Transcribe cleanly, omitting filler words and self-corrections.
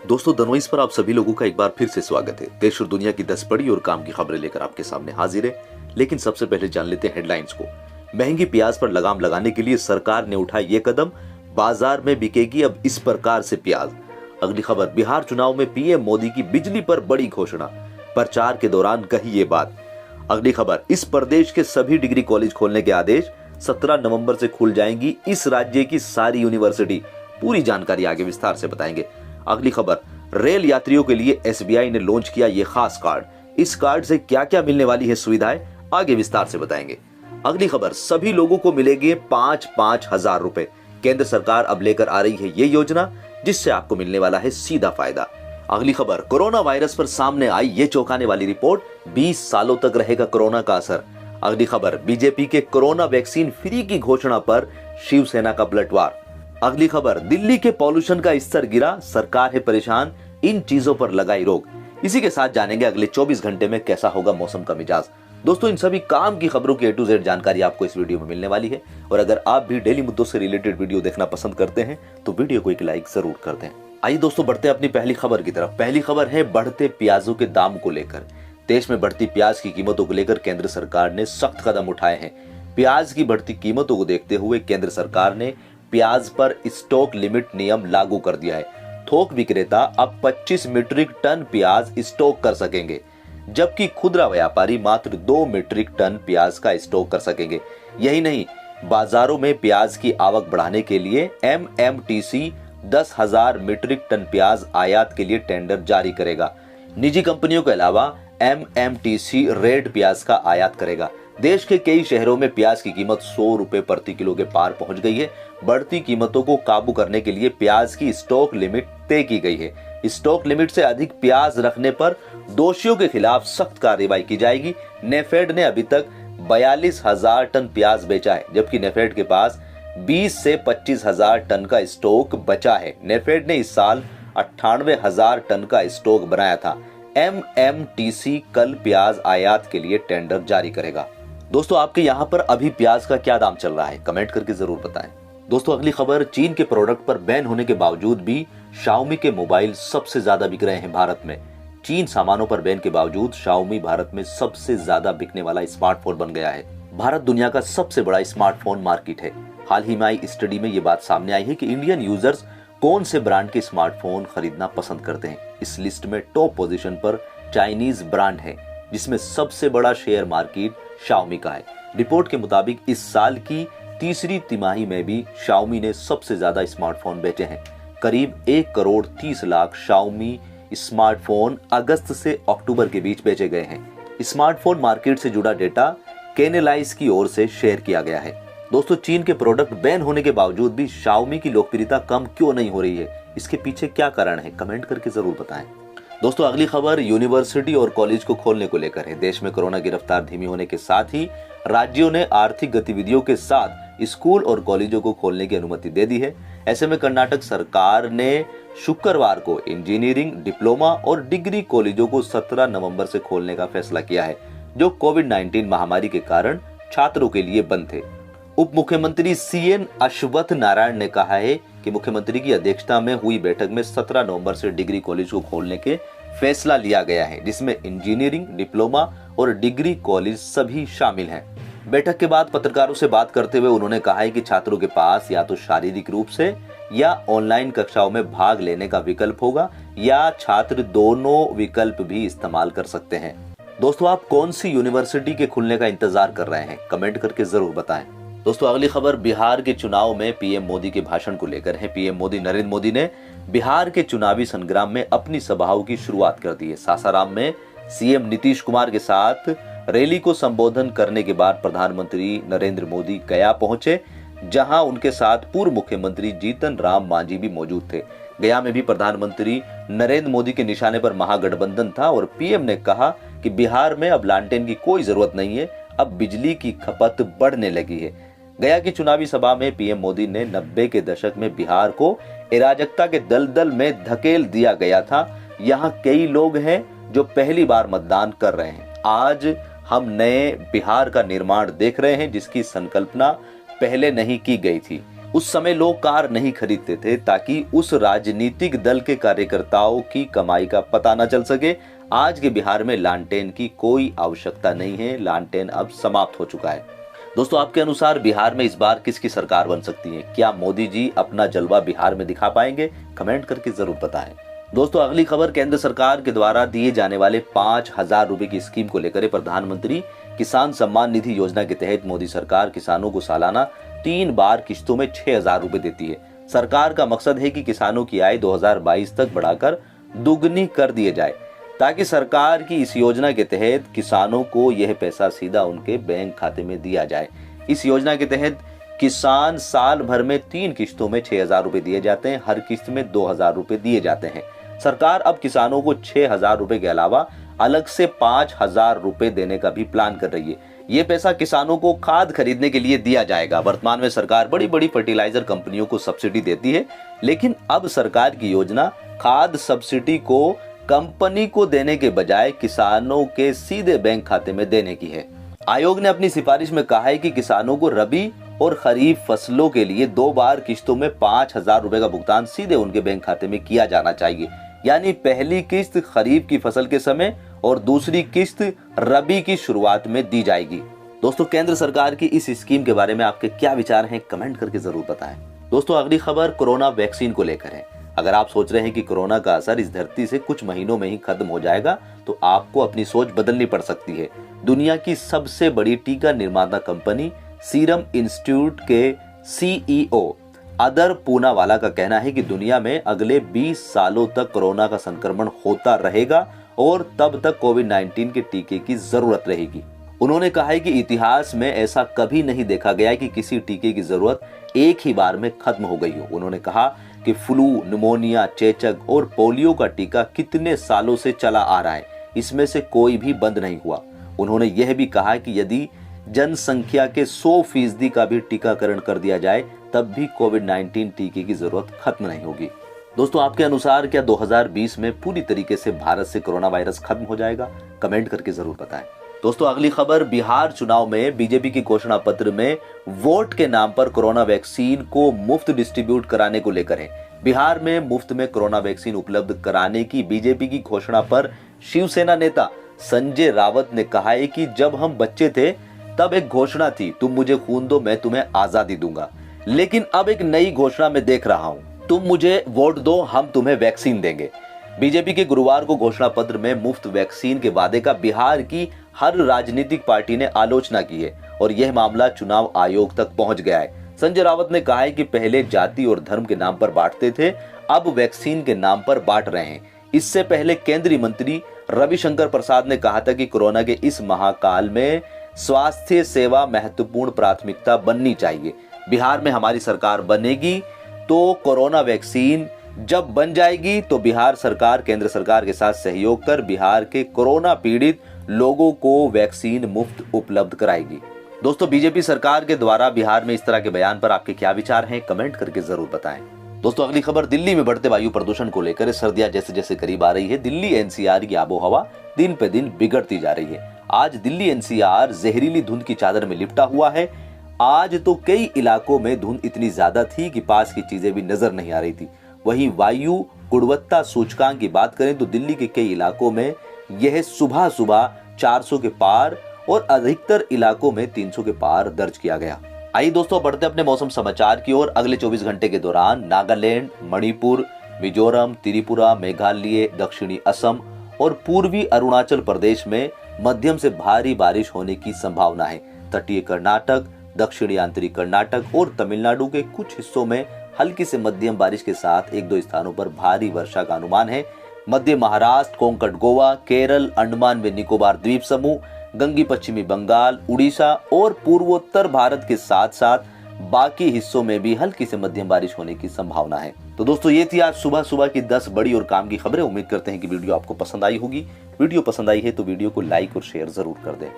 दोस्तों दनोइस पर आप सभी लोगों का एक बार फिर से स्वागत है। देश और दुनिया की 10 बड़ी और काम की खबरें लेकर आपके सामने हाजिर है। लेकिन सबसे पहले जान लेते हैं हेडलाइंस को। महंगी प्याज पर लगाम लगाने के लिए सरकार ने उठाया ये कदम। बाजार में बिकेगी अब इस प्रकार से प्याज। अगली खबर, बिहार चुनाव में पीएम मोदी की बिजली पर बड़ी घोषणा, प्रचार के दौरान कही ये बात। अगली खबर, इस प्रदेश के सभी डिग्री कॉलेज खोलने के आदेश, 17 नवंबर से खुल जाएंगी इस राज्य की सारी यूनिवर्सिटी। पूरी जानकारी आगे विस्तार से बताएंगे। अगली खबर, रेल यात्रियों के लिए एसबीआई ने लॉन्च किया ये खास कार्ड। इस कार्ड से क्या क्या मिलने वाली है सुविधाएं, आगे विस्तार से बताएंगे। अगली खबर, सभी लोगों को मिलेंगे 5-5 हजार रुपए। केंद्र सरकार अब लेकर आ रही है ये योजना, जिससे आपको मिलने वाला है सीधा फायदा। अगली खबर, कोरोना वायरस पर सामने आई ये चौंकाने वाली रिपोर्ट, 20 सालों तक रहेगा कोरोना का असर। अगली खबर, बीजेपी के कोरोना वैक्सीन फ्री की घोषणा पर शिवसेना का पलटवार। अगली खबर, दिल्ली के पॉल्यूशन का स्तर गिरा, सरकार है परेशान, इन चीजों पर लगाई रोक। इसी के साथ जानेंगे अगले 24 घंटे में कैसा होगा मौसम का मिजाज। दोस्तों इन सभी काम की खबरों की A to Z जानकारी आपको इस वीडियो में मिलने वाली है। और अगर आप भी डेली मुद्दों से रिलेटेड वीडियो देखना पसंद करते हैं तो वीडियो को एक लाइक जरूर कर दें। आइए दोस्तों बढ़ते हैं अपनी पहली खबर की तरफ। पहली खबर है बढ़ते प्याजों के दाम को लेकर। देश में बढ़ती प्याज की कीमतों को लेकर केंद्र सरकार ने सख्त कदम उठाए हैं। प्याज की बढ़ती कीमतों को देखते हुए केंद्र सरकार ने प्याज पर स्टॉक लिमिट नियम लागू कर दिया है। थोक विक्रेता अब 25 मीट्रिक टन प्याज स्टॉक कर सकेंगे, जबकि खुदरा व्यापारी मात्र 2 मीट्रिक टन प्याज का स्टॉक कर सकेंगे। यही नहीं, बाजारों में प्याज की आवक बढ़ाने के लिए MMTC 10,000 मीट्रिक टन प्याज आयात के लिए टेंडर जारी करेगा। निजी कंपनियों के अलावा MMTC रेड प्याज का आयात करेगा। देश के कई शहरों में प्याज की कीमत 100 रुपए प्रति किलो के पार पहुंच गई है। बढ़ती कीमतों को काबू करने के लिए प्याज की स्टॉक लिमिट तय की गई है। स्टॉक लिमिट से अधिक प्याज रखने पर दोषियों के खिलाफ सख्त कार्रवाई की जाएगी। नेफेड ने अभी तक 42,000 टन प्याज बेचा है, जबकि नेफेड के पास 20 से 25,000 टन का स्टॉक बचा है। नेफेड ने इस साल 98,000 टन का स्टॉक बनाया था। MMTC कल प्याज आयात के लिए टेंडर जारी करेगा। दोस्तों आपके यहाँ पर अभी प्याज का क्या दाम चल रहा है, कमेंट करके जरूर बताएं। दोस्तों अगली खबर, चीन के प्रोडक्ट पर बैन होने के बावजूद भी Xiaomi के मोबाइल सबसे ज्यादा बिक रहे हैं भारत में। चीन सामानों पर बैन के बावजूद Xiaomi भारत में सबसे ज्यादा बिकने वाला स्मार्टफोन बन गया है। भारत दुनिया का सबसे बड़ा स्मार्टफोन मार्केट है। हाल ही में आई स्टडी में ये बात सामने आई है कि इंडियन यूजर्स कौन से ब्रांड के स्मार्टफोन खरीदना पसंद करते हैं। इस लिस्ट में टॉप पोजीशन पर चाइनीज ब्रांड है, जिसमें सबसे बड़ा शेयर मार्केट Xiaomi का है। रिपोर्ट के मुताबिक इस साल की तीसरी तिमाही में भी Xiaomi ने सबसे ज्यादा स्मार्टफोन बेचे हैं। करीब 1,30,00,000 Xiaomi स्मार्टफोन अगस्त से अक्टूबर के बीच बेचे गए हैं। स्मार्टफोन मार्केट से जुड़ा डेटा कैनेलाइज की ओर से शेयर किया गया है। दोस्तों चीन के प्रोडक्ट बैन होने के बावजूद भी Xiaomi की लोकप्रियता कम क्यों नहीं हो रही है, इसके पीछे क्या कारण है, कमेंट करके जरूर बताएं। दोस्तों अगली खबर यूनिवर्सिटी और कॉलेज को खोलने को लेकर है। देश में कोरोना की रफ्तार धीमी होने के साथ ही राज्यों ने आर्थिक गतिविधियों के साथ स्कूल और कॉलेजों को खोलने की अनुमति दे दी है। ऐसे में कर्नाटक सरकार ने शुक्रवार को इंजीनियरिंग, डिप्लोमा और डिग्री कॉलेजों को 17 नवंबर से खोलने का फैसला किया है, जो कोविड-19 महामारी के कारण छात्रों के लिए बंद थे। उप मुख्यमंत्री CN अश्वत्थ नारायण ने कहा है कि मुख्यमंत्री की अध्यक्षता में हुई बैठक में 17 नवंबर से डिग्री कॉलेज को खोलने के फैसला लिया गया है, जिसमें इंजीनियरिंग, डिप्लोमा और डिग्री कॉलेज सभी शामिल हैं। बैठक के बाद पत्रकारों से बात करते हुए उन्होंने कहा है कि छात्रों के पास या तो शारीरिक रूप से या ऑनलाइन कक्षाओं में भाग लेने का विकल्प होगा, या छात्र दोनों विकल्प भी इस्तेमाल कर सकते हैं। दोस्तों आप कौन सी यूनिवर्सिटी के खुलने का इंतजार कर रहे हैं, कमेंट करके जरूर बताएं। दोस्तों अगली खबर बिहार के चुनाव में पीएम मोदी के भाषण को लेकर है। पीएम मोदी नरेंद्र मोदी ने बिहार के चुनावी संग्राम में अपनी सभाओं की शुरुआत कर दी है। सासाराम में सीएम नीतीश कुमार के साथ रैली को संबोधन करने के बाद प्रधानमंत्री नरेंद्र मोदी गया पहुंचे, जहां उनके साथ पूर्व मुख्यमंत्री जीतन राम मांझी भी मौजूद थे। गया में भी प्रधानमंत्री नरेंद्र मोदी के निशाने पर महागठबंधन था और पीएम ने कहा कि बिहार में अब लालटेन की कोई जरूरत नहीं है, अब बिजली की खपत बढ़ने लगी है। गया की चुनावी सभा में पीएम मोदी ने 90 के दशक में बिहार को अराजकता के दलदल में धकेल दिया गया था। यहाँ कई लोग हैं जो पहली बार मतदान कर रहे हैं। आज हम नए बिहार का निर्माण देख रहे हैं, जिसकी संकल्पना पहले नहीं की गई थी। उस समय लोग कार नहीं खरीदते थे ताकि उस राजनीतिक दल के कार्यकर्ताओं की कमाई का पता न चल सके। आज के बिहार में लालटेन की कोई आवश्यकता नहीं है, लालटेन अब समाप्त हो चुका है। दोस्तों, आपके अनुसार बिहार में इस बार किसकी सरकार बन सकती है? क्या मोदी जी अपना जलवा बिहार में दिखा पाएंगे? कमेंट करके जरूर बताएं। दोस्तों, अगली खबर केंद्र सरकार के द्वारा दिए जाने वाले 5,000 रुपए की स्कीम को लेकर है। प्रधानमंत्री किसान सम्मान निधि योजना के तहत मोदी सरकार किसानों को सालाना 3 बार किस्तों में 6,000 रुपए देती है। सरकार का मकसद है कि किसानों की आय 2022 तक बढ़ाकर दुगनी कर दिए जाए, ताकि सरकार की इस योजना के तहत किसानों को यह पैसा सीधा उनके बैंक खाते में दिया जाए। इस योजना के तहत किसान साल भर में 3 किस्तों में 6,000 रुपए दिए जाते हैं। हर किस्त में 2,000 रुपए दिए जाते हैं। सरकार अब किसानों को 6,000 रुपए के अलावा अलग से 5,000 रुपए देने का भी प्लान कर रही है। ये पैसा किसानों को खाद खरीदने के लिए दिया जाएगा। वर्तमान में सरकार बड़ी बड़ी फर्टिलाइजर कंपनियों को सब्सिडी देती है, लेकिन अब सरकार की योजना खाद सब्सिडी को कंपनी को देने के बजाय किसानों के सीधे बैंक खाते में देने की है। आयोग ने अपनी सिफारिश में कहा है कि किसानों को रबी और खरीफ फसलों के लिए 2 बार किस्तों में 5,000 रुपए का भुगतान सीधे उनके बैंक खाते में किया जाना चाहिए। यानी पहली किस्त खरीफ की फसल के समय और दूसरी किस्त रबी की शुरुआत में दी जाएगी। दोस्तों, केंद्र सरकार की इस स्कीम के बारे में आपके क्या विचार हैं? कमेंट करके जरूर बताएं। दोस्तों, अगली खबर कोरोना वैक्सीन को लेकर है। अगर आप सोच रहे हैं कि कोरोना का असर इस धरती से कुछ महीनों में ही खत्म हो जाएगा, तो आपको अपनी सोच बदलनी पड़ सकती है। दुनिया की सबसे बड़ी टीका निर्माता कंपनी सीरम इंस्टीट्यूट के CEO अदर पूनावाला का कहना है कि दुनिया में अगले 20 सालों तक कोरोना का संक्रमण होता रहेगा और तब तक कोविड-19 के टीके की जरूरत रहेगी। उन्होंने कहा है कि इतिहास में ऐसा कभी नहीं देखा गया कि किसी टीके की जरूरत एक ही बार में खत्म हो गई हो। उन्होंने कहा कि फ्लू, निमोनिया, चेचक और पोलियो का टीका कितने सालों से चला आ रहा है, इसमें से कोई भी बंद नहीं हुआ। उन्होंने यह भी कहा कि यदि जनसंख्या के 100% का भी टीकाकरण कर दिया जाए, तब भी कोविड-19 टीके की जरूरत खत्म नहीं होगी। दोस्तों, आपके अनुसार क्या 2020 में पूरी तरीके से भारत से कोरोना वायरस खत्म हो जाएगा? कमेंट करके जरूर बताएं। दोस्तों, अगली खबर बिहार चुनाव में बीजेपी की घोषणा पत्र में वोट के नाम पर कोरोना वैक्सीन को मुफ्त डिस्ट्रीब्यूट कराने को लेकर है। बिहार में मुफ्त में कोरोना वैक्सीन उपलब्ध कराने की बीजेपी की घोषणा पर शिवसेना नेता संजय रावत ने कहा है कि जब हम बच्चे थे तब एक घोषणा थी, तुम मुझे खून दो मैं तुम्हें आजादी दूंगा। लेकिन अब एक नई घोषणा में देख रहा हूं, तुम मुझे वोट दो, हम तुम्हें वैक्सीन देंगे। बीजेपी के गुरुवार को घोषणा पत्र में मुफ्त वैक्सीन के वादे का बिहार की हर राजनीतिक पार्टी ने आलोचना की है और यह मामला चुनाव आयोग तक पहुंच गया है। संजय रावत ने कहा है कि पहले जाति और धर्म के नाम पर बांटते थे, अब वैक्सीन के नाम पर बांट रहे हैं। इससे पहले केंद्रीय मंत्री रविशंकर प्रसाद ने कहा था कि कोरोना के इस महाकाल में स्वास्थ्य सेवा महत्वपूर्ण प्राथमिकता बननी चाहिए। बिहार में हमारी सरकार बनेगी तो कोरोना वैक्सीन जब बन जाएगी तो बिहार सरकार केंद्र सरकार के साथ सहयोग कर बिहार के कोरोना पीड़ित लोगों को वैक्सीन मुफ्त उपलब्ध कराएगी। दोस्तों, बीजेपी सरकार के द्वारा बिहार में इस तरह के बयान पर आपके क्या विचार हैं? कमेंट करके जरूर बताएं। दोस्तों, अगली खबर दिल्ली में बढ़ते वायु प्रदूषण को लेकर। सर्दियां जैसे जैसे करीब आ रही है, दिल्ली NCR की आबोहवा दिन पे दिन बिगड़ती जा रही है। आज दिल्ली NCR जहरीली धुंध की चादर में लिपटा हुआ है। आज तो कई इलाकों में धुंध इतनी ज्यादा थी कि पास की चीजें भी नजर नहीं आ रही थी। वहीं वायु गुणवत्ता सूचकांक की बात करें तो दिल्ली के कई इलाकों में यह सुबह सुबह 400 के पार और अधिकतर इलाकों में 300 के पार दर्ज किया गया। आइए दोस्तों, बढ़ते अपने मौसम समाचार की ओर। अगले 24 घंटे के दौरान नागालैंड, मणिपुर, मिजोरम, त्रिपुरा, मेघालय, दक्षिणी असम और पूर्वी अरुणाचल प्रदेश में मध्यम से भारी बारिश होने की संभावना है। तटीय कर्नाटक, दक्षिणी आंतरिक कर्नाटक और तमिलनाडु के कुछ हिस्सों में हल्की से मध्यम बारिश के साथ 1-2 स्थानों पर भारी वर्षा का अनुमान है। मध्य महाराष्ट्र, कोंकण गोवा, केरल, अंडमान व निकोबार द्वीप समूह, गंगी पश्चिमी बंगाल, उड़ीसा और पूर्वोत्तर भारत के साथ साथ बाकी हिस्सों में भी हल्की से मध्यम बारिश होने की संभावना है। तो दोस्तों, ये थी आज सुबह सुबह की 10 बड़ी और काम की खबरें। उम्मीद करते हैं कि वीडियो आपको पसंद आई होगी। वीडियो पसंद आई है तो वीडियो को लाइक और शेयर जरूर कर दें।